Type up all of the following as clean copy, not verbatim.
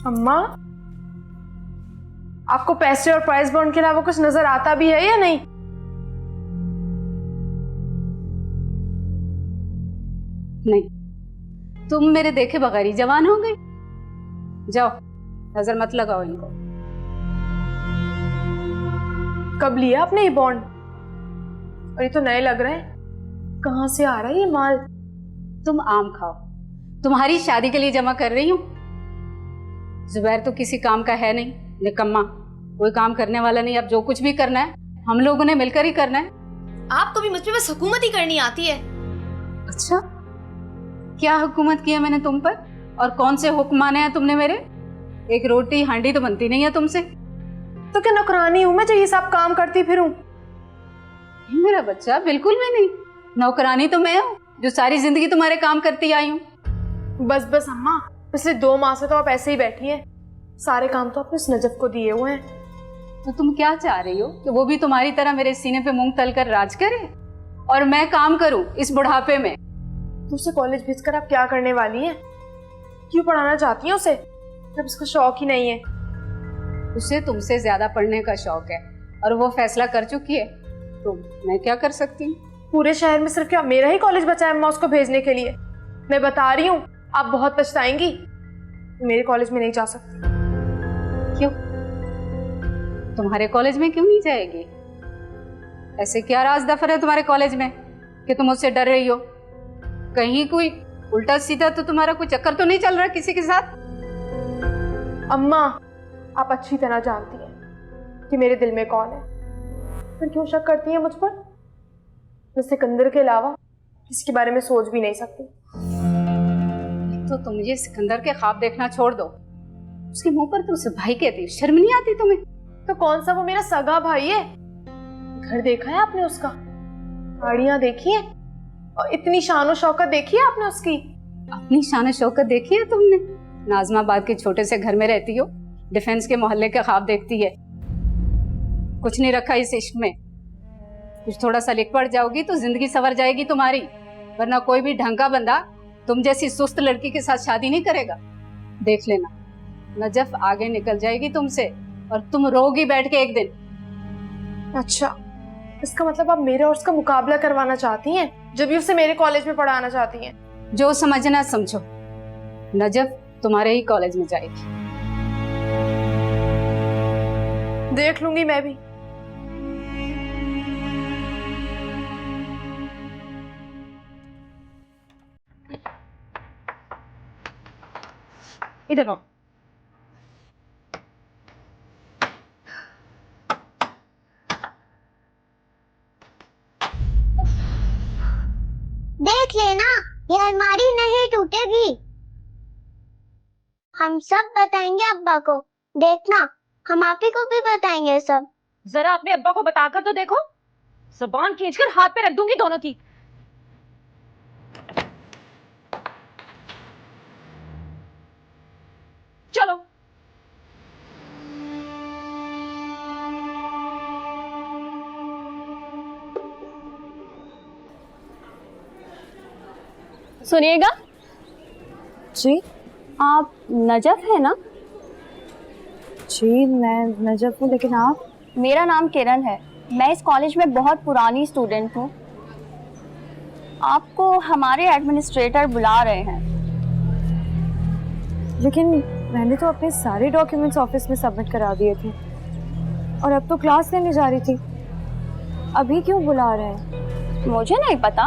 अम्मा, आपको पैसे और प्राइस बॉन्ड के अलावा कुछ नजर आता भी है या नहीं? नहीं, तुम मेरे देखे बगैर ही जवान हो गई। जाओ, नजर मत लगाओ इनको। कब लिया आपने ये बॉन्ड? और ये तो नए लग रहे हैं। कहाँ से आ रहा है ये माल? तुम आम खाओ, तुम्हारी शादी के लिए जमा कर रही हूँ। जुबैर तो किसी काम का है नहीं, निकम्मा, कोई काम करने वाला नहीं। अब जो कुछ भी करना है हम लोगों ने मिलकर ही करना है। आपको भी मुझ पे बस हुकूमत ही करनी आती है। अच्छा, क्या हुकूमत की है मैंने तुम पर? और कौन से हुक्म माने हैं तुमने मेरे? एक रोटी हांडी तो बनती नहीं है तुमसे। तो क्या नौकरानी हूं मैं जो ये सब काम करती फिरूं? मेरा बच्चा, बिल्कुल भी नहीं। नौकरानी तो मैं हूँ जो सारी जिंदगी तुम्हारे काम करती आई हूँ। बस बस अम्मा, पिछले 2 माह से तो आप ऐसे ही बैठी हैं। सारे काम तो आपने उस नजफ को दिए हुए हैं। तो तुम क्या चाह रही हो कि वो भी तुम्हारी तरह मेरे सीने पे मूंग तल कर राज करे और मैं काम करूं इस बुढ़ापे में? तो उसे कॉलेज भेजकर आप क्या करने वाली हैं? क्यों पढ़ाना चाहती हैं उसे जब उसका शौक ही नहीं है? उसे तुमसे ज्यादा पढ़ने का शौक है और वो फैसला कर चुकी है, तो मैं क्या कर सकती हूँ? पूरे शहर में सिर्फ क्या मेरा ही कॉलेज बचा है अम्मा उसको भेजने के लिए? मैं बता रही हूँ, आप बहुत पछताएंगी। मेरे कॉलेज में नहीं जा सकती। क्यों? तुम्हारे कॉलेज में क्यों नहीं जाएगी? ऐसे क्या राज दफर है तुम्हारे कॉलेज में कि तुम उससे डर रही हो? कहीं कोई उल्टा सीधा तो तुम्हारा कोई चक्कर तो नहीं चल रहा किसी के साथ? अम्मा, आप अच्छी तरह जानती हैं कि मेरे दिल में कौन है। फिर क्यों शक करती हैं मुझ पर? मैं सिकंदर के अलावा किसी के बारे में सोच भी नहीं सकती। तो तुम ये सिकंदर के ख्वाब देखना छोड़ दो। उसके मुंह पर तो उसे भाई कहती, शर्म नहीं आती तुम्हें? तो कौन सा वो मेरा सगा भाई है? घर देखा है आपने उसका? गाड़ियां देखी है? और इतनी शान और शौकत देखी है आपने उसकी? अपनी शान शौकत देखी है तुमने? नाजमाबाद के छोटे से घर में रहती हो, डिफेंस के मोहल्ले के ख्वाब देखती है। कुछ नहीं रखा इस इश्क में। कुछ थोड़ा सा लिख पड़ जाओगी तो जिंदगी संवर जाएगी तुम्हारी, वरना कोई भी ढंग का बंदा तुम जैसी सुस्त लड़की के साथ शादी नहीं करेगा। देख लेना, नजफ आगे निकल जाएगी तुमसे और तुम रोगी बैठ के एक दिन। अच्छा, इसका मतलब आप मेरे और उसका मुकाबला करवाना चाहती हैं, जब भी उसे मेरे कॉलेज में पढ़ाना चाहती हैं। जो समझना समझो, नजफ तुम्हारे ही कॉलेज में जाएगी। देख लूंगी मैं भी। इधर आओ। देख लेना, ये अलमारी नहीं टूटेगी। हम सब बताएंगे अब्बा को। देखना, हम आप ही को भी बताएंगे सब। जरा अपने अब्बा को बताकर तो देखो, जुबान खींचकर हाथ पे रख दूंगी दोनों की। चलो। सुनिएगा जी। आप नजफ है ना? जी मैं नजफ हूँ, लेकिन आप? मेरा नाम किरण है, मैं इस कॉलेज में बहुत पुरानी स्टूडेंट हूँ। आपको हमारे एडमिनिस्ट्रेटर बुला रहे हैं। लेकिन मैंने तो अपने सारे डॉक्यूमेंट्स ऑफिस में सबमिट करा दिए थे और अब तो क्लास लेने जा रही थी। अभी क्यों बुला रहे हैं? मुझे नहीं पता,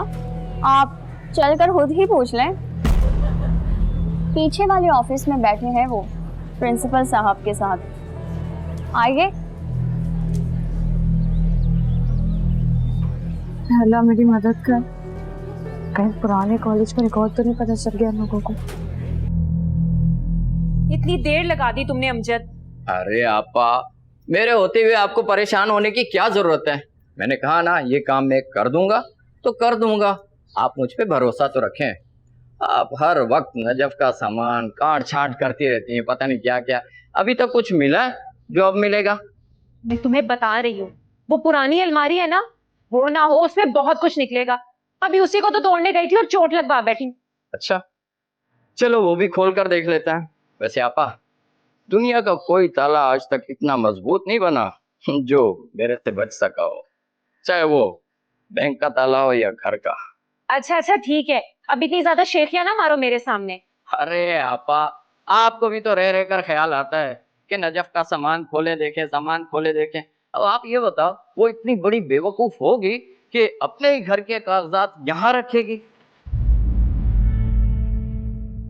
आप चलकर खुद ही पूछ लें। पीछे वाले ऑफिस में बैठे हैं वो, प्रिंसिपल साहब के साथ। आइए। अल्लाह मेरी मदद कर, कहीं पुराने कॉलेज का रिकॉर्ड तो नहीं पता चल गया लोगों को। इतनी देर लगा दी तुमने अमजद। अरे आपा, मेरे होते हुए आपको परेशान होने की क्या जरूरत है? मैंने कहा ना, ये काम मैं कर दूंगा तो कर दूंगा। आप मुझ पे भरोसा तो रखें। आप हर वक्त नजफ का सामान काट छाट करती रहती हैं, पता नहीं क्या क्या। अभी तक कुछ मिला है जो अब मिलेगा? मैं तुम्हें बता रही हूँ, वो पुरानी अलमारी है ना, वो ना हो उसमें बहुत कुछ निकलेगा। अभी उसी को तो तोड़ने गई थी और चोट लगवा बैठी। अच्छा, चलो वो भी खोल कर देख लेता है। वैसे आपा, दुनिया का कोई ताला आज तक इतना मजबूत नहीं बना जो मेरे से बच सका हो, चाहे वो बैंक का ताला हो या घर का। अच्छा अच्छा ठीक है, अब इतनी ज्यादा शेखियां ना मारो मेरे सामने। अरे आपा, आपको भी तो रह कर ख्याल आता है कि नजफ का सामान खोले देखे, सामान खोले देखे। अब आप ये बताओ, वो इतनी बड़ी बेवकूफ होगी कि अपने ही घर के कागजात यहाँ रखेगी?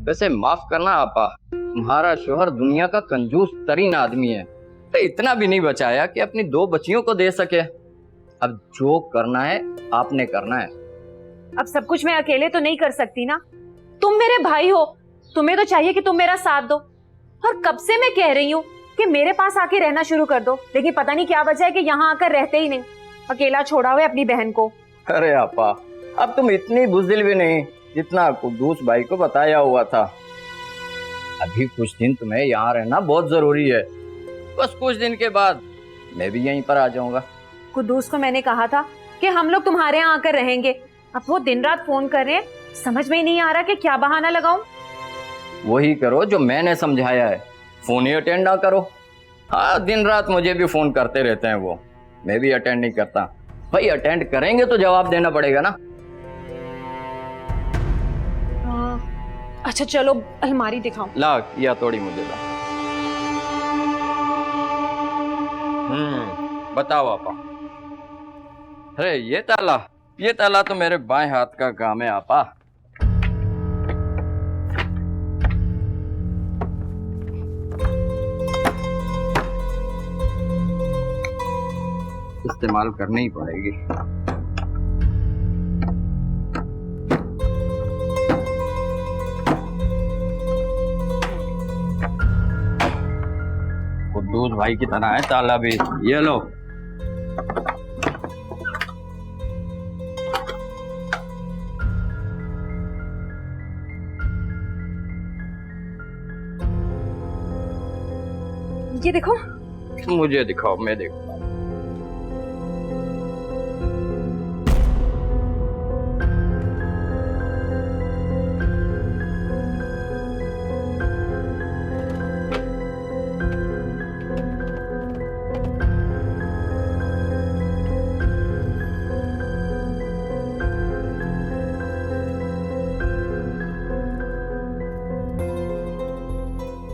वैसे माफ करना आपा, तुम्हारा शोहर दुनिया का कंजूस तरीन आदमी है, तो इतना भी नहीं बचाया कि अपनी 2 बच्चियों को दे सके। अब जो करना है आपने करना है। अब सब कुछ मैं अकेले तो नहीं कर सकती ना, तुम मेरे भाई हो, तुम्हें तो चाहिए कि तुम मेरा साथ दो। और कब से मैं कह रही हूँ कि मेरे पास आके रहना शुरू कर दो, लेकिन पता नहीं क्या वजह है कि यहाँ आकर रहते ही नहीं, अकेला छोड़ा हुआ है अपनी बहन को। अरे आपा, अब तुम इतनी बुज़दिल भी नहीं जितना कुद्दूस भाई को बताया हुआ था। अभी कुछ दिन तुम्हें यहाँ रहना बहुत जरूरी है, बस कुछ दिन के बाद मैं भी यहीं पर आ जाऊंगा। कुद्दूस को मैंने कहा था कि हम लोग तुम्हारे यहाँ आकर रहेंगे, अब वो दिन रात फोन कर रहे हैं, समझ में ही नहीं आ रहा कि क्या बहाना लगाऊं। वही करो जो मैंने समझाया है, फोन ही अटेंड ना करो। हाँ, दिन रात मुझे भी फोन करते रहते हैं वो, मैं भी अटेंड नहीं करता। भाई अटेंड करेंगे तो जवाब देना पड़ेगा ना। अच्छा चलो अलमारी दिखाओ। ला या थोड़ी मुझे ला। बताओ आपा। अरे ये ताला तो मेरे बाएं हाथ का काम है आपा। इस्तेमाल करनी ही पड़ेगी। कुद्दूस भाई की तरह है ताला भी। ये लो। ये देखो। मुझे दिखाओ, मैं देखूं।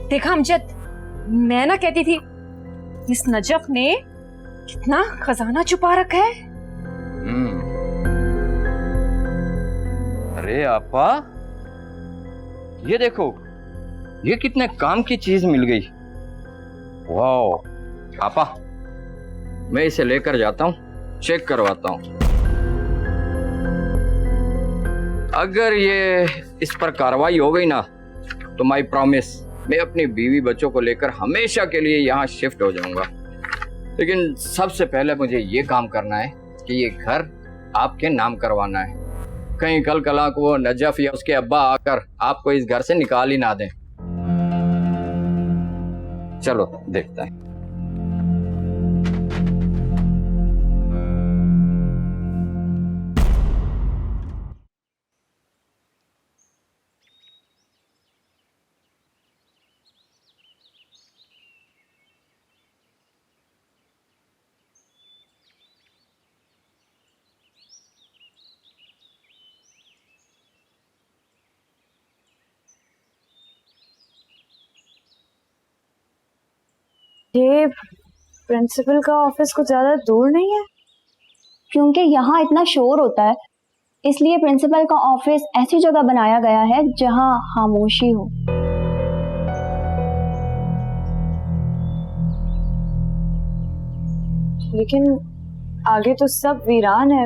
देखा अमजद, मैं ना कहती थी इस नजफ ने कितना खजाना छुपा रखा है। अरे आपा, ये देखो, ये कितने काम की चीज मिल गई। वाह आपा, मैं इसे लेकर जाता हूँ, चेक करवाता हूँ। अगर ये इस पर कार्रवाई हो गई ना तो माई प्रॉमिस, मैं अपनी बीवी बच्चों को लेकर हमेशा के लिए यहाँ शिफ्ट हो जाऊंगा। लेकिन सबसे पहले मुझे ये काम करना है कि ये घर आपके नाम करवाना है। कहीं कल कला को वो नजफ या उसके अब्बा आकर आपको इस घर से निकाल ही ना दें। चलो देखते हैं। ये प्रिंसिपल का ऑफिस कुछ ज्यादा दूर नहीं है? क्योंकि यहाँ इतना शोर होता है, इसलिए प्रिंसिपल का ऑफिस ऐसी जगह बनाया गया है जहाँ खामोशी हो। लेकिन आगे तो सब वीरान है।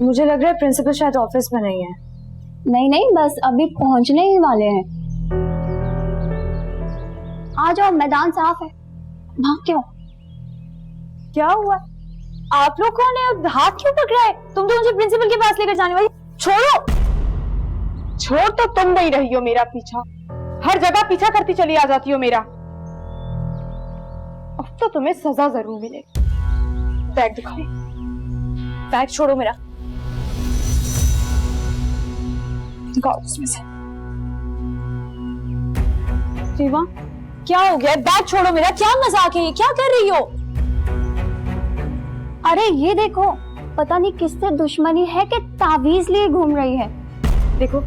मुझे लग रहा है प्रिंसिपल शायद ऑफिस में नहीं है। नहीं नहीं, बस अभी पहुंचने ही वाले हैं। आ जाओ, मैदान साफ है, भाग क्यों? क्या हुआ? आप लोग कौन है? अब हाथ क्यों पकड़ा है? तुम तो मुझे प्रिंसिपल के पास लेकर जाने वाली। छोड़ो। छोड़ तो तुम नहीं रही हो मेरा पीछा, हर जगह पीछा करती चली आ जाती हो मेरा। अब तो तुम्हें सजा जरूर मिलेगी। बैग दिखाओ। बैग छोड़ो मेरा। दिखाओ उसमें से। रीवा, क्या हो गया? बैग छोड़ो मेरा, क्या मजाक है ये? क्या कर रही हो? अरे ये देखो, पता नहीं किससे दुश्मनी है कि तावीज लिए घूम रही है। देखो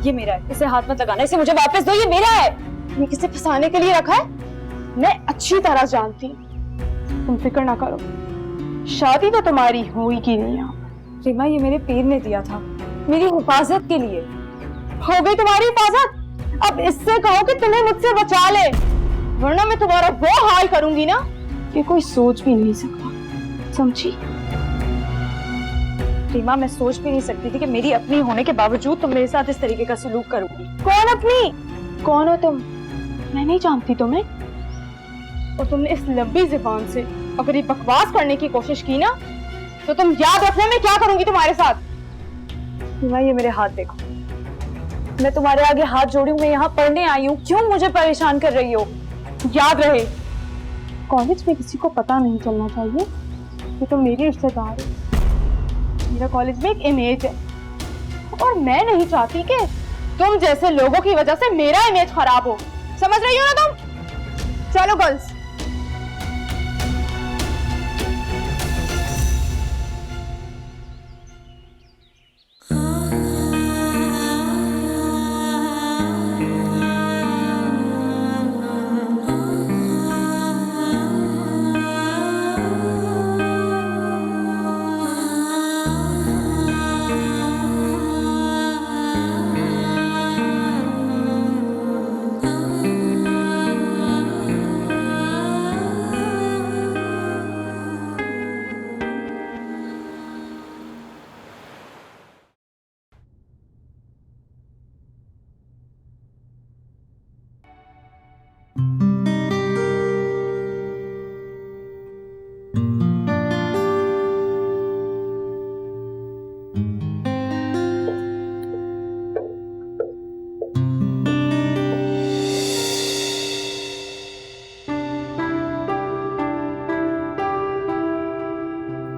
ये मेरा है, इसे हाथ मत लगाना, इसे मुझे वापस दो, ये मेरा है। ये किसे फंसाने के लिए रखा है? मैं अच्छी तरह जानती हूँ, तुम फिक्र ना करो, शादी तो तुम्हारी होगी नहीं। यहाँ रीमा ये मेरे पीर ने दिया था, मेरी हिफाजत के लिए। हो गई तुम्हारी हिफाजत, अब इससे कहो कि तुम्हें मुझसे बचा ले, वरना मैं तुम्हारा वो हाल करूंगी ना कि कोई सोच भी नहीं सकता, समझी? रीमा मैं सोच भी नहीं सकती थी कि मेरी अपनी होने के बावजूद तुम मेरे साथ इस तरीके का सलूक करोगी। कौन अपनी? कौन हो तुम? मैं नहीं जानती तुम्हें। और तुमने इस लंबी जुबान से अगर ये बकवास करने की कोशिश की ना, तो तुम याद रखना मैं क्या करूंगी तुम्हारे साथ। रीमा ये मेरे हाथ देखो, मैं तुम्हारे आगे हाथ जोड़ी हूँ, मैं यहाँ पढ़ने आई हूँ, क्यों मुझे परेशान कर रही हो? याद रहे, कॉलेज में किसी को पता नहीं चलना चाहिए कि तुम मेरी रिश्तेदार हो। मेरा कॉलेज में एक इमेज है और मैं नहीं चाहती कि तुम जैसे लोगों की वजह से मेरा इमेज खराब हो, समझ रही हो ना तुम? चलो गर्ल्स।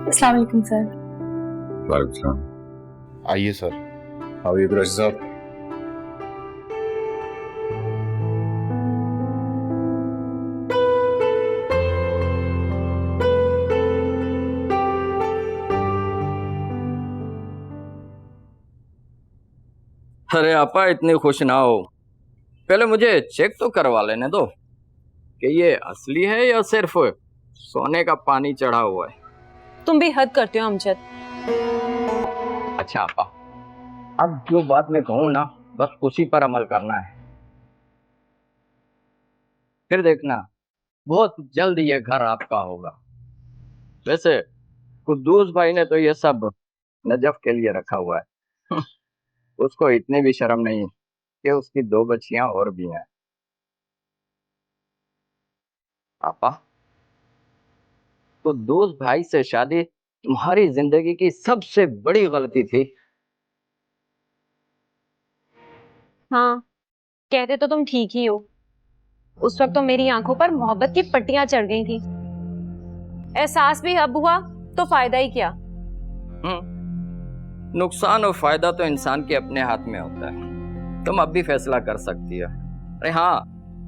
अस्सलाम वालेकुम सर। वालेकुम सलाम। आइए sir. How are you Qureshi साहब? अरे आपा इतनी खुश ना हो, पहले मुझे चेक तो करवा लेने दो कि ये असली है या सिर्फ सोने का पानी चढ़ा हुआ है। तुम भी हद करते हो अमजद। अच्छा आपा, अब जो बात मैं कहूँ ना, बस उसी पर अमल करना है, फिर देखना बहुत जल्द ये घर आपका होगा। वैसे कुद्दूस भाई ने तो ये सब नजफ के लिए रखा हुआ है। उसको इतनी भी शर्म नहीं कि उसकी 2 बच्चियां और भी हैं। पापा, कुद्दूस भाई से शादी तुम्हारी जिंदगी की सबसे बड़ी गलती थी। हाँ, कहते तो तुम ठीक ही हो। उस वक्त तो मेरी आंखों पर मोहब्बत की पट्टियां चढ़ गई थी। एहसास भी अब हुआ तो फायदा ही क्या। नुकसान और फायदा तो इंसान के अपने हाथ में होता है, तुम अब भी फैसला कर सकती है। अरे हाँ,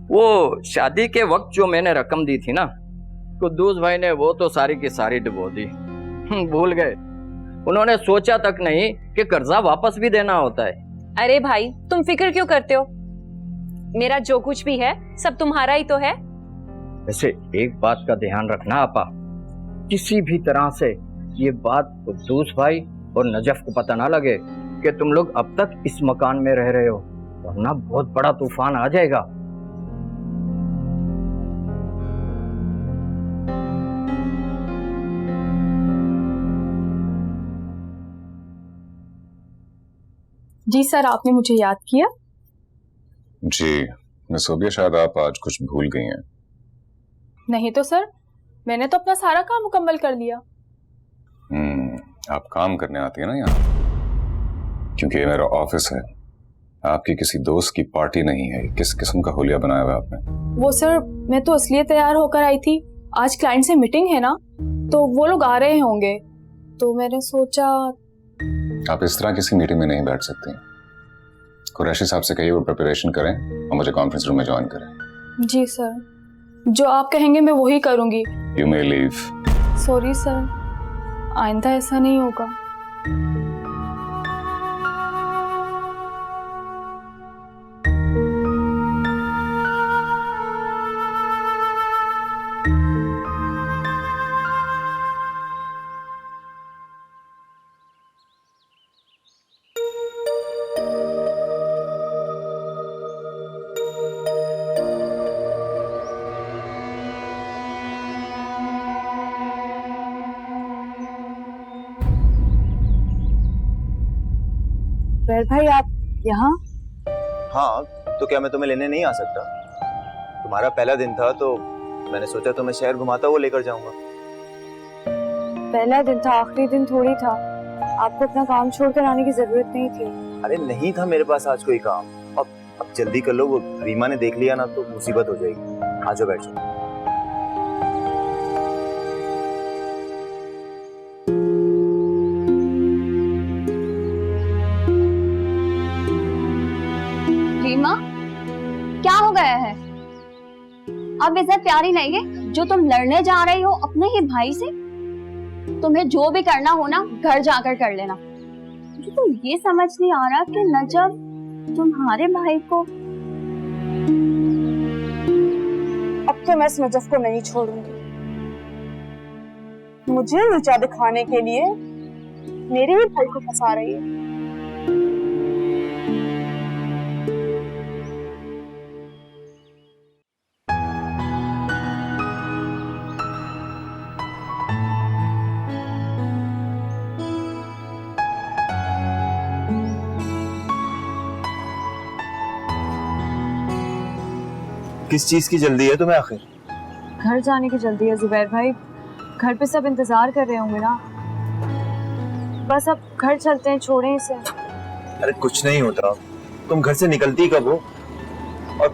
वो शादी के वक्त जो मैंने रकम दी थी ना, कुद्दूस भाई ने वो तो सारी की सारी डुबो दी। भूल गए, उन्होंने सोचा तक नहीं कि कर्जा वापस भी देना होता है। अरे भाई, तुम फिक्र क्यों करते हो? मेरा जो कुछ भी है सब तुम्हारा ही तो है। वैसे एक बात का ध्यान रखना आपा, किसी भी तरह से ये बात कुद्दूस भाई और नजफ को पता ना लगे कि तुम लोग अब तक इस मकान में रह रहे हो, वरना बहुत बड़ा तूफान आ जाएगा। जी सर, आपने मुझे याद किया? जी मैं सोबिया, शायद आप आज कुछ भूल गई हैं। नहीं तो सर, मैंने तो अपना सारा काम मुकम्मल कर लिया। आप काम करने आती है ना यहाँ, क्योंकि ये मेरा ऑफिस है, आपकी किसी दोस्त की पार्टी नहीं है। किस किस्म का हुलिया बनाया हुआ आपने? वो सर, मैं तो इसलिए तैयार होकर आई थी, आज क्लाइंट से मीटिंग है ना, तो वो लोग आ रहे होंगे, तो मैंने सोचा। आप इस तरह किसी मीटिंग में नहीं बैठ सकती। कुरैशी साहब से कहिए वो प्रिपरेशन करें और मुझे कॉन्फ्रेंस रूम में ज्वाइन करें। जी सर, जो आप कहेंगे मैं वही करूंगी। You may leave. Sorry sir, आइंदा ऐसा नहीं होगा। जुबैर भाई, आप यहाँ? हाँ, तो क्या मैं तुम्हें लेने नहीं आ सकता? तुम्हारा पहला दिन था तो मैंने सोचा तुम्हें शहर घुमाता हुआ लेकर जाऊंगा। पहला दिन था, आखिरी दिन थोड़ी था। आपको अपना काम छोड़कर आने की जरूरत नहीं थी। अरे नहीं था मेरे पास आज कोई काम। अब जल्दी कर लो, वो रीमा ने देख लिया ना तो मुसीबत हो जाएगी। आ जाओ, बैठ जाओ। रीमा, क्या हो गया है? अब इज्जत प्यारी नहीं है जो तुम लड़ने जा रही हो अपने ही भाई से? तुम्हें जो भी करना हो ना घर जाकर कर लेना। मुझे तो ये समझ नहीं आ रहा कि नजब तुम्हारे भाई को। अब तो मैं इस नजफ को नहीं छोड़ूंगी। मुझे नीचा दिखाने के लिए मेरे ही भाई को फंसा रही है। किस चीज की जल्दी है तुम्हें आखिर? घर जाने की जल्दी है जुबैर भाई। घर पे सब इंतजार कर रहे होंगे ना। बस अब घर चलते हैं, छोड़ें इसे। अरे कुछ नहीं होता, तुम घर से निकलती कब हो? और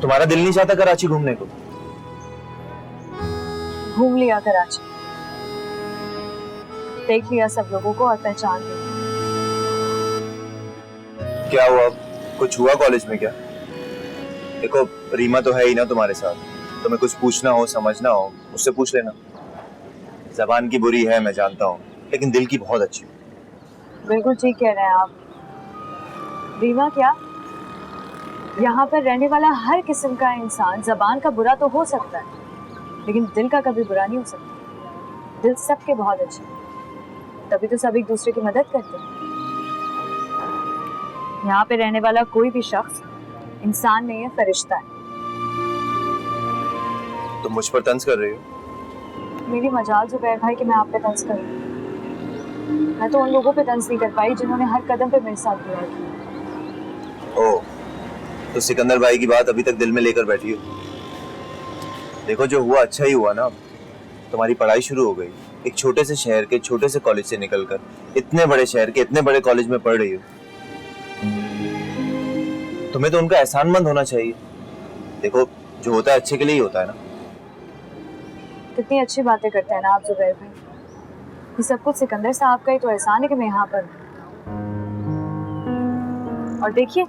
तुम्हारा दिल नहीं चाहता कराची घूमने को? घूम लिया कराची, देख लिया सब लोगों को और पहचान लिया। क्या हुआ? कुछ हुआ कॉलेज में क्या? देखो, रीमा तो है ही ना तुम्हारे साथ। तुम्हें कुछ पूछना हो, समझना हो, उससे पूछ लेना। जबान की बुरी है मैं जानता हूँ, लेकिन दिल की बहुत अच्छी। बिल्कुल ठीक कह रहे हैं आप। रीमा क्या, यहाँ पर रहने वाला हर किस्म का इंसान जबान का बुरा तो हो सकता है, लेकिन दिल का कभी बुरा नहीं हो सकता। दिल सबके बहुत अच्छे, तभी तो सब एक दूसरे की मदद करते हैं। यहाँ पे रहने वाला कोई भी शख्स इंसान नहीं है, फरिश्ता है। तुम मुझ पर तंज कर रही हो? मेरी मजाल जुबैर भाई कि मैं आप पे तंज करूं। मैं तो उन लोगों पे तंज नहीं कर पाई जिन्होंने हर कदम पे मेरे साथ बुरा किया। ओह, तो सिकंदर भाई की बात अभी तक दिल में लेकर बैठी हो? देखो, जो हुआ अच्छा ही हुआ ना। तुम्हारी पढ़ाई शुरू हो गई, एक छोटे से शहर के छोटे से कॉलेज से निकलकर इतने बड़े शहर के इतने बड़े कॉलेज में पढ़ रही हो। तुम्हें तो उनका एहसानमंद होना चाहिए। देखो, जो होता है अच्छे के लिए ही होता है ना। कितनी अच्छी बातें करते हैं ना आप जुबैर भाई। ये सब कुछ सिकंदर साहब का ही तो एहसान है कि मैं यहाँ पर हूँ। और देखिए,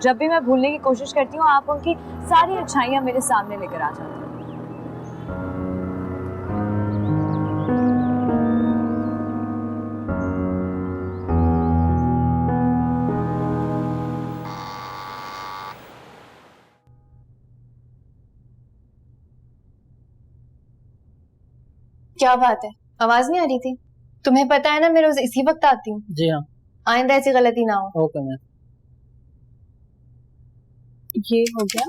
जब भी मैं भूलने की कोशिश करती हूँ आप उनकी सारी अच्छाइयाँ मेरे सामने लेकर आ जाते हैं। क्या बात है, आवाज नहीं आ रही थी? तुम्हें पता है ना मैं रोज इसी वक्त आती हूँ। जी हाँ। आइंदा ऐसी गलती ना हो। Okay ma'am. ये हो गया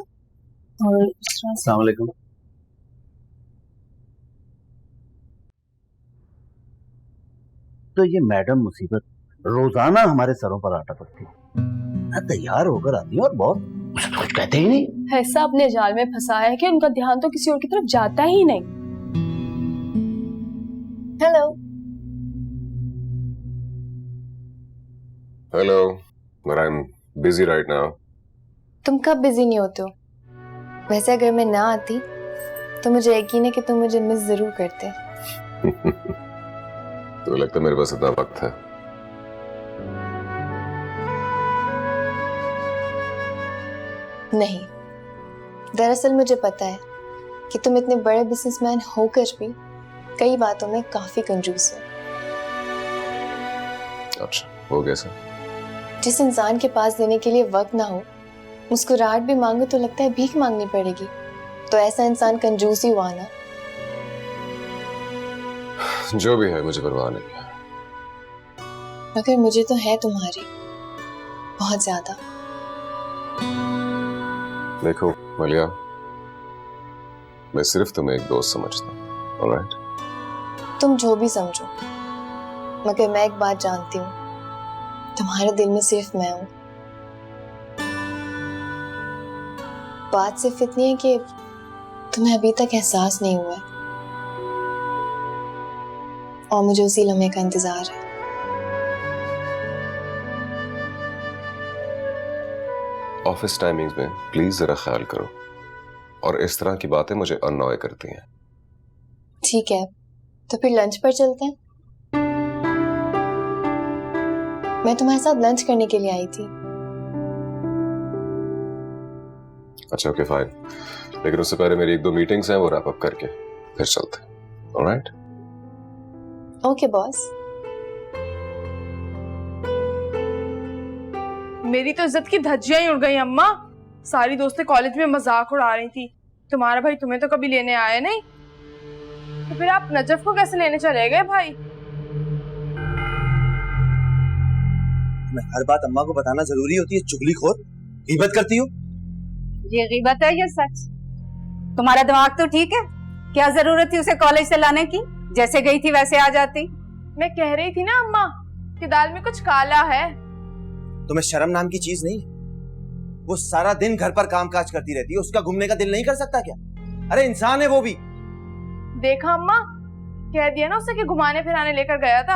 और अस्सलाम वालेकुम। तो ये मैडम मुसीबत रोजाना हमारे सरों पर आटा पड़ती है ना, तैयार होकर आती है और बहुत कुछ कहते ही नहीं। ऐसा अपने जाल में फंसाया है कि उनका ध्यान तो किसी और की तरफ जाता ही नहीं। Hello. Hello, but I'm busy right now. तुम कब बिजी नहीं होते हो? वैसे अगर मैं ना आती तो मुझे यकीन है कि तुम मुझे मिस जरूर करते। तो लगता है मेरे पास इतना वक्त है? नहीं, दरअसल मुझे पता है कि तुम इतने बड़े बिजनेसमैन होकर भी कई बातों में काफी कंजूस हो। अच्छा, हो गया सर? जिस इंसान के पास देने के लिए वक्त ना हो, मुस्कुराहट भी मांगो तो लगता है भीख मांगनी पड़ेगी। तो ऐसा इंसान कंजूस ही हुआ ना। जो भी है मुझे परवाह नहीं है। मगर मुझे तो है तुम्हारी बहुत ज्यादा। देखो मलिया, मैं सिर्फ तुम्हें एक दोस्त समझता हूँ। ऑलराइट? तुम जो भी समझो, मगर मैं एक बात जानती हूँ, तुम्हारे दिल में सिर्फ मैं हूँ। बात सिर्फ इतनी है कि तुम्हें अभी तक एहसास नहीं हुआ है और मुझे उसी लम्हे का इंतजार है। ऑफिस टाइमिंग्स में प्लीज जरा ख्याल करो, और इस तरह की बातें मुझे अननॉय करती हैं। ठीक है, तो फिर लंच पर चलते हैं। मैं तुम्हारे साथ लंच करने के लिए आई थी। अच्छा ओके फाइन, लेकिन उससे पहले मेरी 1-2 मीटिंग्स हैं, वो रैप अप करके फिर चलते हैं। ऑलराइट? Okay boss. मेरी तो इज्जत की धज्जियां ही उड़ गई अम्मा। सारी दोस्तें कॉलेज में मजाक उड़ा रही थी, तुम्हारा भाई तुम्हें तो कभी लेने आया नहीं, तो फिर आप नजफ को कैसे लेने चले गए भाई? मैं हर बात अम्मा को बताना जरूरी होती है? चुगलीखोर, गीबत करती हो। ये गीबत है या सच? तुम्हारा दिमाग तो ठीक है? क्या जरूरत थी उसे कॉलेज से लाने की? जैसे गई थी वैसे आ जाती। मैं कह रही थी ना अम्मा कि दाल में कुछ काला है। तुम्हें शर्म नाम की चीज नहीं? वो सारा दिन घर पर काम काज करती रहती है, उसका घूमने का दिल नहीं कर सकता क्या? अरे इंसान है वो भी। देखा अम्मा, कह दिया ना उसे कि घुमाने फिराने लेकर गया था।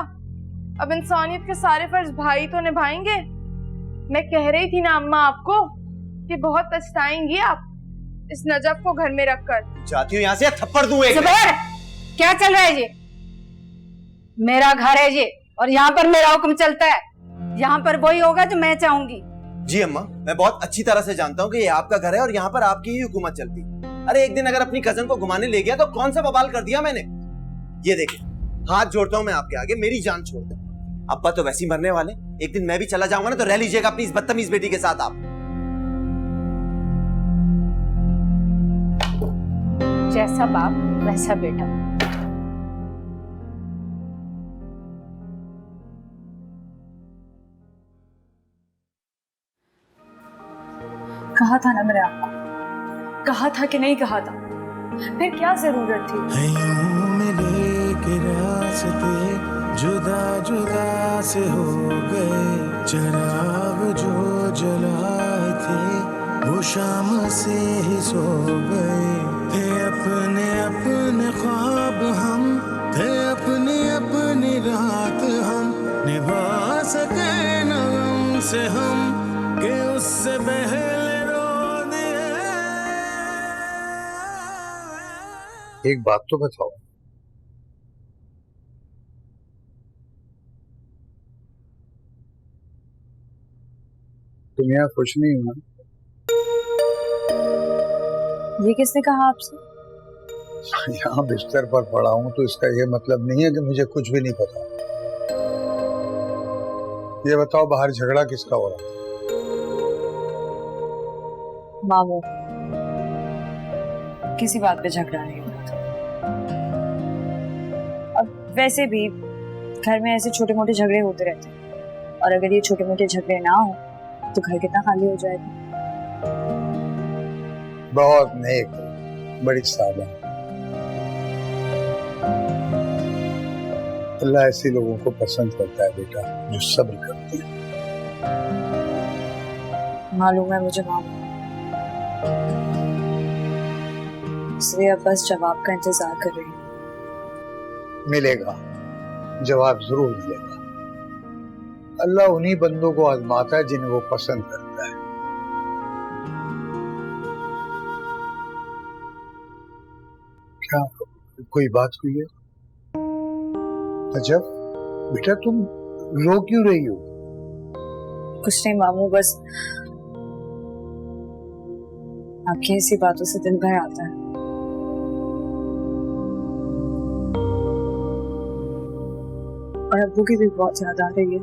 अब इंसानियत के सारे फर्ज भाई तो निभाएंगे। मैं कह रही थी ना अम्मा आपको कि बहुत पछताएंगी आप इस नजफ को घर में रखकर। जाती हूँ यहाँ से, थप्पड़ दूं एक। जुबैर, क्या चल रहा है ये? मेरा घर है ये, और यहाँ पर मेरा हुक्म चलता है। यहाँ पर वही होगा जो मैं चाहूंगी। जी अम्मा, मैं बहुत अच्छी तरह से जानता हूँ कि ये आपका घर है और यहाँ पर आपकी ही हुकूमत चलती। अरे एक दिन अगर अपनी कजन को घुमाने ले गया तो कौन सा बवाल कर दिया मैंने। ये देखिए, हाथ जोड़ता हूँ मैं आपके आगे, मेरी जान छोड़ दो। अब्बा तो वैसे ही मरने वाले, एक दिन मैं भी चला जाऊंगा ना, तो रह लीजिएगा अपनी इस बदतमीज बेटी के साथ आप। जैसा बाप वैसा बेटा। कहा था ना मैंने आपको, कहा था कि नहीं कहा था? फिर क्या जरूरत थी? मिले के रास्ते जुदा जुदा से हो गए, चराग जो जलाए थे वो शाम से ही सो गए। थे अपने अपने ख्वाब हम, थे अपनी अपनी रात हम, निभा सके न गम से हम के उससे पहले रो दिए। एक बात तो बताओ, तुम यहाँ खुश नहीं हो ना? ये किसने कहा आपसे? यहाँ बिस्तर पर पड़ा हूँ तो इसका ये मतलब नहीं है कि मुझे कुछ भी नहीं पता। ये बताओ, बाहर झगड़ा किसका हो रहा है? मामू, किसी बात पे झगड़ा नहीं हुआ। अब वैसे भी घर में ऐसे छोटे मोटे झगड़े होते रहते हैं, और अगर ये छोटे मोटे झगड़े ना हो तो घर कितना खाली हो जाएगा। बहुत नेक, बड़ी सादा। अल्लाह ऐसे लोगों को पसंद करता है बेटा, जो सब्र करते हैं। मालूम है मुझे मामू, इसलिए अब बस जवाब का इंतजार कर रही हूँ। मिलेगा, जवाब जरूर मिलेगा। अल्लाह उन्हीं बंदों को आजमाता है जिन्हें वो पसंद करता है। क्या कोई बात हुई है? अजब बेटा, तुम रो क्यों रही हो? कुछ नहीं मामू, बस आपकी ऐसी बातों से दिल भर आता है। और अब्बू की भी बहुत याद आ रही है।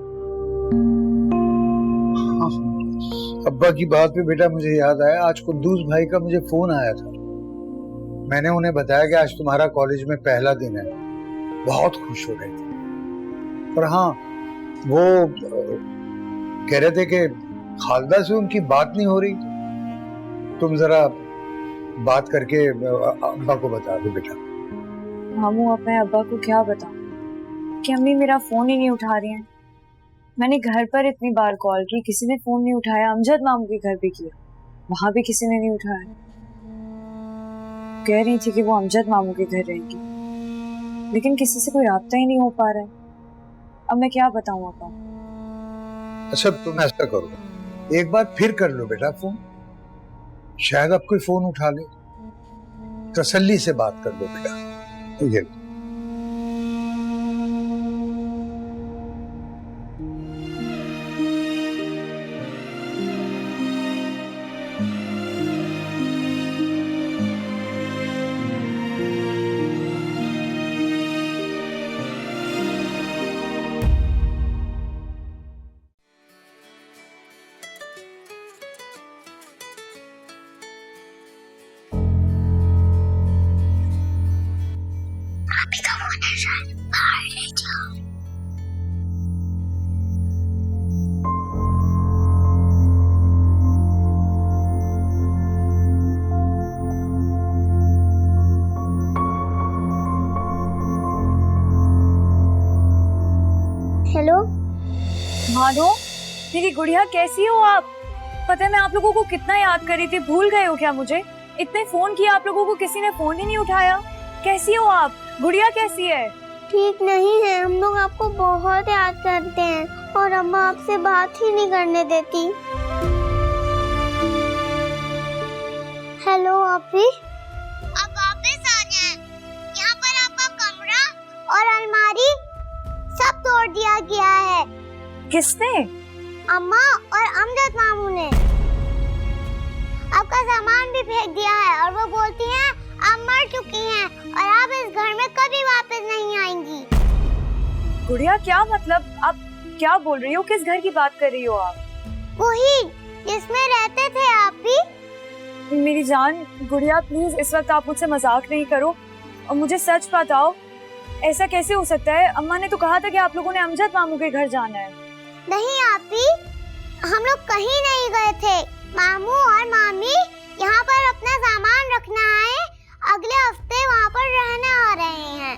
अब्बा की बात पे बेटा मुझे याद आया, आज कुद्दूस भाई का मुझे फोन आया था। मैंने उन्हें बताया कि आज तुम्हारा कॉलेज में पहला दिन है। बहुत खुश हो रहे थे। और हाँ, वो कह रहे थे कि खालदा से उनकी बात नहीं हो रही। तुम जरा बात करके अब्बा को बता दो बेटा। मामू, अब मैं अब्बा को क्या बताऊं कि अम्मी मेरा फोन ही नहीं उठा रही हैं। मैंने घर पर इतनी बार कॉल की, किसी ने फोन नहीं उठाया। अमजद मामू के घर भी किया, वहां भी किसी ने नहीं उठाया। कह रही थी कि वो अमजद मामू के घर रहेगी, लेकिन किसी से कोई राब्ता ही नहीं हो पा रहा है। अब मैं क्या बताऊं अब्बा। अच्छा, तुम ऐसा करो, एक बार फिर कर लो बेटा फोन, शायद अब कोई फोन उठा ले। तसल्ली से बात कर लो बेटा। ये हेलो मानो, मेरी गुड़िया कैसी हो आप? पता है मैं आप लोगों को कितना याद कर रही थी, भूल गए हो क्या मुझे? इतने फोन किया आप लोगों को, किसी ने फोन ही नहीं उठाया। कैसी हो आप? गुड़िया कैसी है? ठीक नहीं है, हम लोग आपको बहुत याद करते हैं और अम्मा आपसे बात ही नहीं करने देती। हेलो आपी, आप वापस आ जाएं। यहाँ पर आपका कमरा और अलमारी सब तोड़ दिया गया है। किसने? अम्मा और अमजद मामू ने। आपका सामान भी फेंक दिया है और वो बोलती हैं आप मर चुकी हैं और आप इस घर में कभी वापस नहीं आएंगी। गुड़िया क्या मतलब? आप क्या बोल रही हो? किस घर की बात कर रही हो आप? वही जिसमें रहते थे आप भी। मेरी जान गुड़िया, प्लीज इस वक्त आप मुझसे मजाक नहीं करो और मुझे सच बताओ, ऐसा कैसे हो सकता है? अम्मा ने तो कहा था कि आप लोगों ने अमजद मामू के घर जाना है। नहीं आपी, हम लोग कहीं नहीं गए थे। मामू और मामी यहाँ पर अपना सामान रखना है, अगले हफ्ते वहाँ पर रहने आ रहे हैं।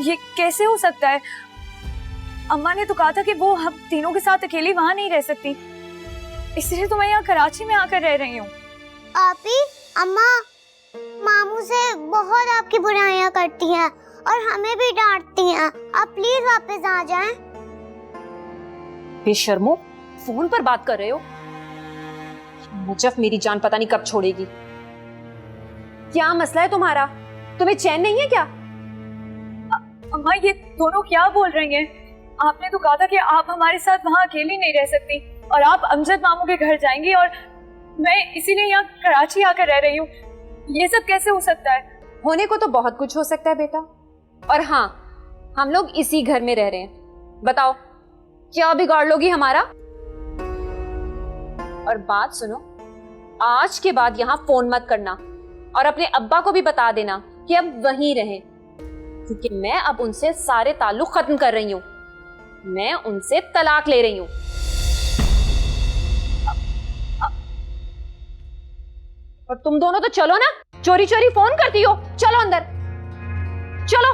ये कैसे हो सकता है? अम्मा ने तो कहा था कि वो हम तीनों के साथ अकेली वहाँ नहीं रह सकती, इसलिए तो मैं यहाँ कराची में आकर रह रही हूँ। आपी, अम्मा मामू से बहुत आपकी बुराइयां करती हैं और हमें भी डांटती हैं। आप प्लीज वापस आ जाएं। बेशर्मो, फोन पर बात कर रहे हो? मुजफ्फ मेरी जान पता नहीं कब छोड़ेगी। क्या मसला है तुम्हारा? तुम्हें चैन नहीं है क्या? अम्मा, ये दोनों क्या बोल रही हैं? आपने तो कहा था कि आप हमारे साथ वहाँ अकेली नहीं रह सकती और आप अमजद मामू के घर जाएंगी और मैं इसीलिए यहाँ कराची आकर रह रही हूँ। ये सब कैसे हो सकता है? होने को तो बहुत कुछ हो सकता है बेटा, और हाँ, हम लोग इसी घर में रह रहे हैं। बताओ क्या बिगाड़ लोगी हमारा? और बात सुनो, आज के बाद यहाँ फोन मत करना और अपने अब्बा को भी बता देना कि अब वहीं रहें, क्योंकि मैं अब उनसे सारे ताल्लुक खत्म कर रही हूँ। मैं उनसे तलाक ले रही हूँ। और तुम दोनों तो चलो ना, चोरी चोरी फोन करती हो। चलो अंदर, चलो।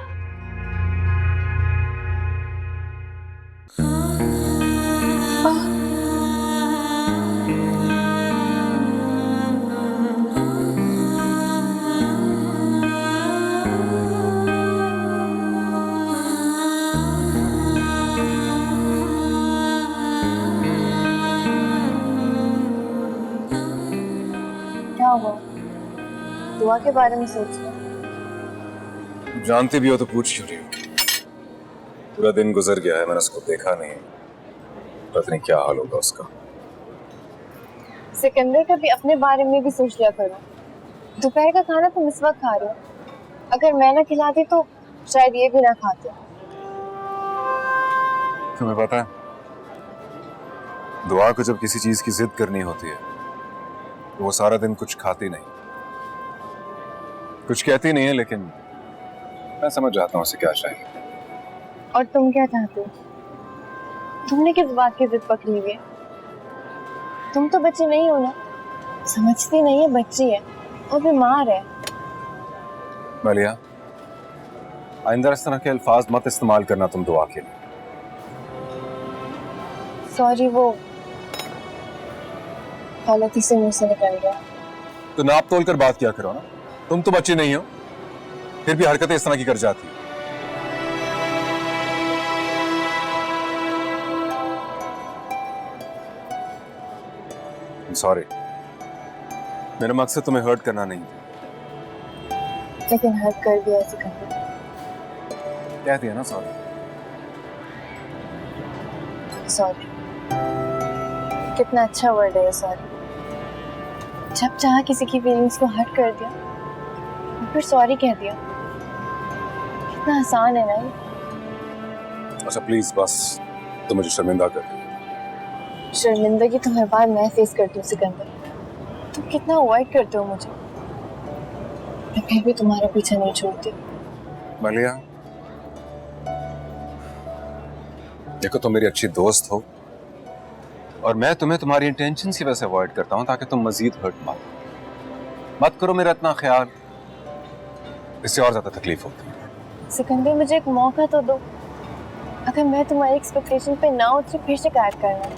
क्या हुआ? दुआ के बारे में सोच रहे? जानती भी हो तो पूछ क्यों रही हो? पूरा दिन गुजर गया है, मैंने उसको देखा नहीं, पता नहीं क्या हाल होगा उसका। सिकंदर कभी अपने बारे में भी सोच लिया करो। दोपहर का खाना तुम इस वक्त खा रहे हो, अगर मैं ना खिलाती तो शायद ये भी ना खाते। तुम्हें पता है, दुआ को जब किसी चीज की जिद करनी होती है तो वो सारा दिन कुछ खाती नहीं, कुछ कहती नहीं है, लेकिन मैं समझ जाता हूँ उसे क्या चाहिए। और तुम क्या चाहते हो? तुमने किस बात की जिद पकड़ी हुई है? तुम तो बच्ची नहीं हो ना, समझती नहीं है, बच्ची है और बीमार है। मलिया, आइंदा इस तरह के अल्फाज मत इस्तेमाल करना तुम दुआ के लिए। सॉरी, वो गलती से मुंह से निकल गया। तो नाप तोल कर बात किया करो ना, तुम तो बच्ची नहीं हो, फिर भी हरकतें इस तरह की कर जाती हो। सॉरी, मेरा मकसद तुम्हें हर्ट करना नहीं था। लेकिन हर्ट कर दिया सिकंदर। कह दिया ना सॉरी। सॉरी, कितना अच्छा वर्ड है सॉरी। जब चाहा किसी की फीलिंग्स को हर्ट कर दिया और फिर सॉरी कह दिया, कितना आसान है ना ये। अच्छा प्लीज बस, तुम मुझे शर्मिंदा कर। शर्मिंदगी तो हर बार मैं फेस करती हूँ सिकंदर। तुम कितना अवॉइड करते हो मुझे, मैं फिर भी तुम्हारा पीछा नहीं छोड़ती। मलिया, देखो तुम मेरी अच्छी दोस्त हो और मैं तुम्हें तुम्हारी इंटेंशन की वजह से अवॉइड करता हूं ताकि तुम मजीद हर्ट मत करो मेरा इतना ख्याल, इससे और ज्यादा तकलीफ होती है। सिकंदर, मुझे एक मौका तो दो, अगर मैं तुम्हारी एक्सपेक्टेशन पे ना उतरी फिर शिकायत करना।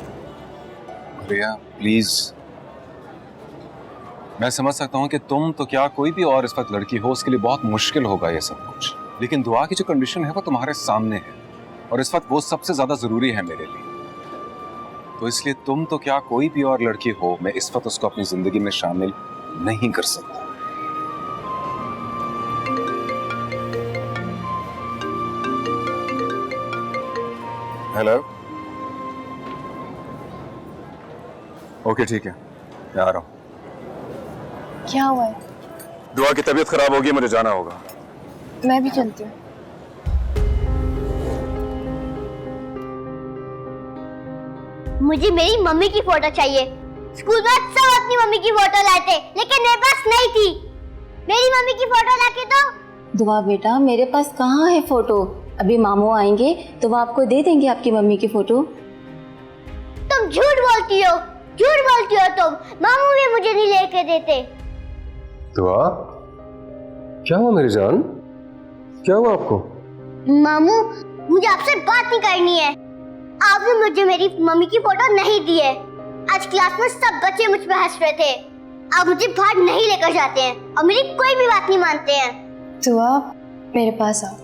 मलिया प्लीज, मैं समझ सकता हूं कि तुम तो क्या कोई भी और इस वक्त लड़की हो उसके लिए बहुत मुश्किल होगा ये सब कुछ, लेकिन दुआ की जो कंडीशन है वो तुम्हारे सामने है और इस वक्त वो सबसे ज्यादा जरूरी है मेरे लिए। तो इसलिए तुम तो क्या कोई भी और लड़की हो, मैं इस वक्त उसको अपनी जिंदगी में शामिल नहीं कर सकता। हेलो, ओके ठीक है, मैं आ रहा हूँ। क्या हुआ है? दुआ की तबीयत खराब होगी, मुझे जाना होगा। मैं भी चलती हूँ। मुझे मेरी मम्मी की फोटो चाहिए। स्कूल में सब अपनी मम्मी की फोटो लाते, लेकिन मेरे पास नहीं थी। मेरी मम्मी की फोटो लाके दो। दुआ बेटा, मेरे पास कहाँ है फोटो, अभी मामू आएंगे तो वो आपको दे देंगे आपकी मम्मी की फोटो। तुम झूठ बोलती हो, झूठ बोलती हो तुम। मामू भी मुझे नहीं लेके देते। दुआ, क्या हुआ मेरी जान, क्या हुआ आपको? मामू, मुझे आपसे बात नहीं करनी है। आपने मुझे मेरी मम्मी की फोटो नहीं दी है। आज क्लास में सब बच्चे मुझ पे हंस रहे थे। आप मुझे बाहर नहीं लेकर जाते हैं और मेरी कोई भी बात नहीं मानते हैं। तो आप मेरे पास आओ,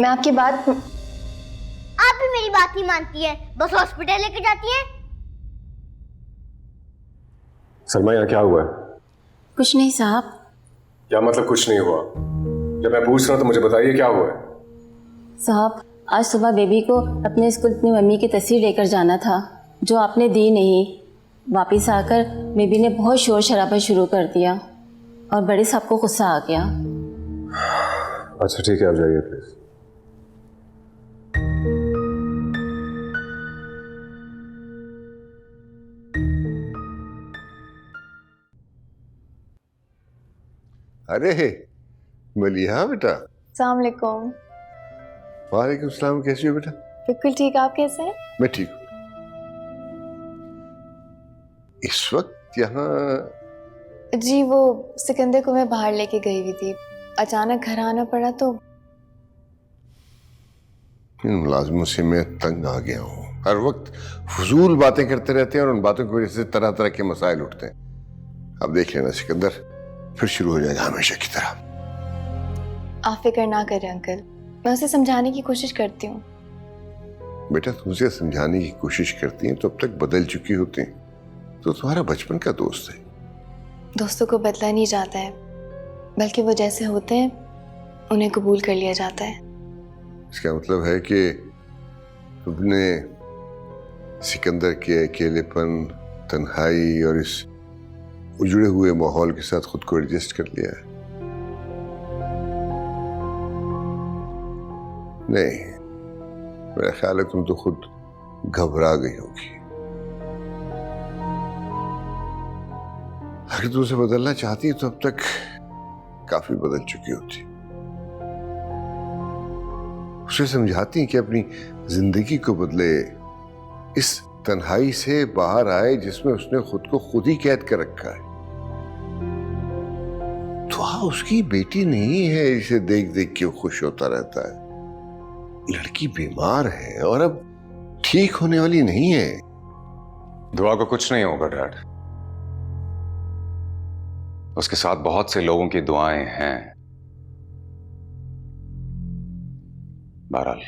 मैं आपकी बात। आप भी मेरी बात नहीं मानती हैं, बस हॉस्पिटल लेकर जाती हैं। सलमा, यहाँ क्या हुआ है? कुछ नहीं साहब। क्या मतलब कुछ नहीं हुआ? जब मैं पूछ रहा हूँ तो मुझे बताइए क्या हुआ है। साहब, आज सुबह बेबी को अपने स्कूल अपनी मम्मी की तस्वीर लेकर जाना था, जो आपने दी नहीं। वापस आकर बेबी ने बहुत शोर शराबा शुरू कर दिया और बड़े साहब को गुस्सा आ गया। अच्छा ठीक है, आप जाइए प्लीज। अरे मलिहा बेटा। अस्सलाम वालेकुम। वालेकुम सलाम, कैसी हो बेटा? बिल्कुल ठीक, आप कैसे हैं? मैं ठीक हूँ। इस वक्त यहाँ? जी, वो सिकंदर को मैं बाहर लेके गई हुई थी, अचानक घर आना पड़ा तो। इन मुलाजमों से मैं तंग आ गया हूँ। हर वक्त फजूल बातें करते रहते हैं और उन बातों की वजह से तरह तरह के मसाइल उठते हैं। अब देख लेना सिकंदर, फिर शुरू हो जाएगा हमेशा की तरह। आप फिक्र ना करें अंकल, मैं उसे समझाने की कोशिश करती हूँ। बेटा, तुमसे समझाने की कोशिश करती हैं तो अब तक बदल चुकी होती हैं। तो तुम्हारा बचपन का दोस्त है। दोस्तों को बदला नहीं जाता है, बल्कि वो जैसे होते हैं उन्हें कबूल कर लिया जाता है। इसका मतलब है कि तुमने सिकंदर के अकेलेपन, तन्हाई और इस उजड़े हुए माहौल के साथ खुद को एडजस्ट कर लिया है। नहीं, मेरा ख्याल है तुम तो खुद घबरा गई होगी। अगर तुम उसे बदलना चाहती तो अब तक काफी बदल चुकी होती। उसे समझाती कि अपनी जिंदगी को बदले, इस तन्हाई से बाहर आए जिसमें उसने खुद को खुद ही कैद कर रखा है। तो उसकी बेटी नहीं है इसे देख देख के वो खुश होता रहता है। लड़की बीमार है और अब ठीक होने वाली नहीं है। दुआ को कुछ नहीं होगा डैड, उसके साथ बहुत से लोगों की दुआएं हैं। बहरहाल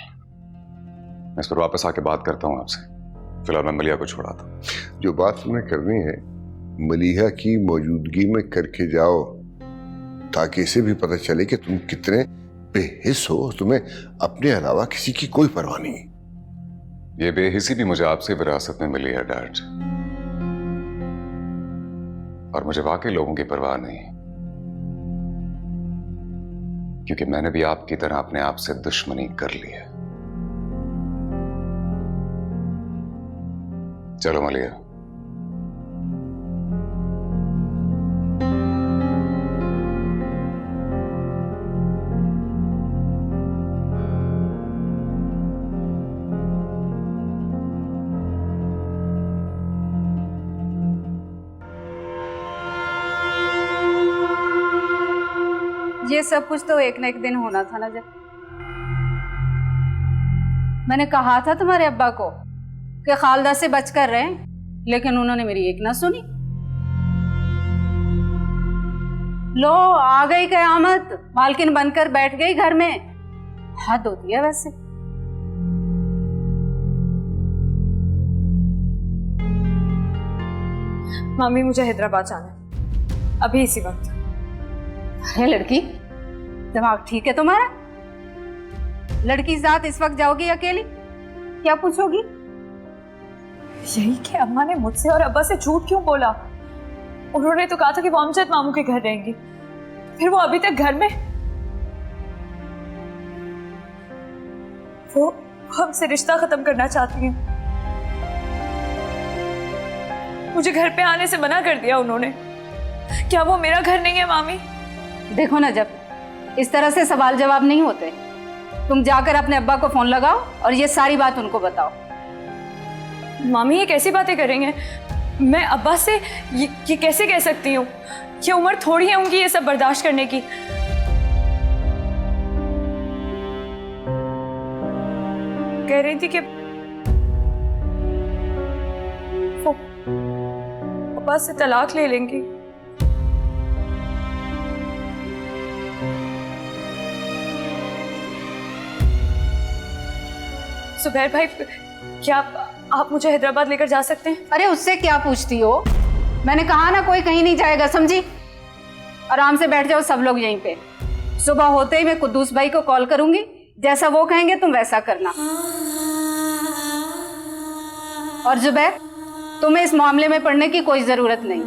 मैं इस पर वापस आके बात करता हूं आपसे। फिलहाल मैं मलिया को छोड़ाता हूं। जो बात तुम्हें करनी है मलिहा की मौजूदगी में करके जाओ, ताकि इसे भी पता चले कि तुम कितने बेहिस हो, तुम्हें अपने अलावा किसी की कोई परवाह नहीं। ये बेहिसी भी मुझे आपसे विरासत में मिली है डैड, और मुझे वाकई लोगों की परवाह नहीं, क्योंकि मैंने भी आपकी तरह अपने आप से दुश्मनी कर ली है। चलो मलिया। ये सब कुछ तो एक न एक दिन होना था ना। जब मैंने कहा था तुम्हारे अब्बा को कि खालदा से बचकर रहें, लेकिन उन्होंने मेरी एक ना सुनी। लो आ गई कयामत, मालकिन बनकर बैठ गई घर में। हद होती है वैसे। मम्मी मुझे हैदराबाद जाना है अभी इसी वक्त। अरे लड़की, दिमाग ठीक है तुम्हारा? लड़की साथ इस वक्त जाओगी अकेली? क्या पूछोगी? यही कि अम्मा ने मुझसे और अब्बा से झूठ क्यों बोला? उन्होंने तो कहा था कि वो अमजद मामू के घर रहेंगी, फिर वो अभी तक घर में। वो हमसे रिश्ता खत्म करना चाहती हैं। मुझे घर पे आने से मना कर दिया उन्होंने। क्या वो मेरा घर नहीं है मामी? देखो ना, जब इस तरह से सवाल जवाब नहीं होते। तुम जाकर अपने अब्बा को फोन लगाओ और ये सारी बात उनको बताओ। मामी ये कैसी बातें करेंगे? मैं अब्बा से ये कैसे कह सकती हूँ? ये उम्र थोड़ी है उनकी ये सब बर्दाश्त करने की। कह रही थी कि वो अब्बा से तलाक ले लेंगी। सुबैर भाई, क्या आप मुझे हैदराबाद लेकर जा सकते हैं? अरे उससे क्या पूछती हो? मैंने कहा ना कोई कहीं नहीं जाएगा, समझी? आराम से बैठ जाओ सब लोग यहीं पे। सुबह होते ही मैं कुद्दूस भाई को कॉल करूंगी, जैसा वो कहेंगे तुम वैसा करना। और जुबैर, तुम्हें इस मामले में पड़ने की कोई जरूरत नहीं।